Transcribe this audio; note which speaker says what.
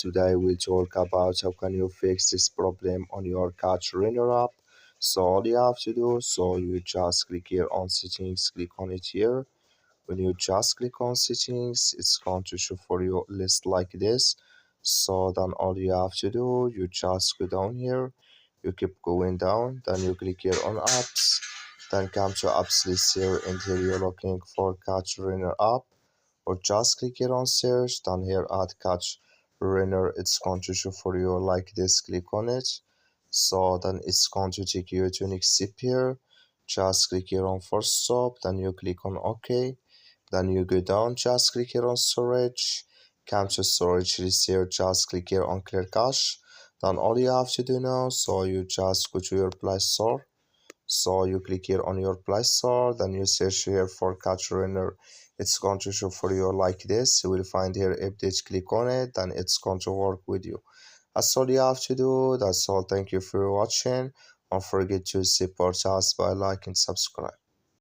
Speaker 1: Today we'll talk about how can you fix this problem on your Catch Render app. So all you have to do, so you just click here on settings, click on it here. When you just click on settings, it's going to show for you a list like this. So then all you have to do, you just go down here, you keep going down, then you click here on apps, then come to apps list here, and here you're looking for Catch Runner app, or just click here on search, then here add Catch Runner, it's going to show for you like this, click on it. So then it's going to take you to next step here, just click here on first stop, then you click on OK. Then you go down, just click here on storage, come to storage list here, just click here on clear cache. Then all you have to do now, so you just go to your Play Store. So you click here on your Play Store, then you search here for Catch Runner. It's going to show for you like this. You will find here update, click on it, then it's going to work with you. That's all you have to do. That's all. Thank you for watching. Don't forget to support us by like and subscribe.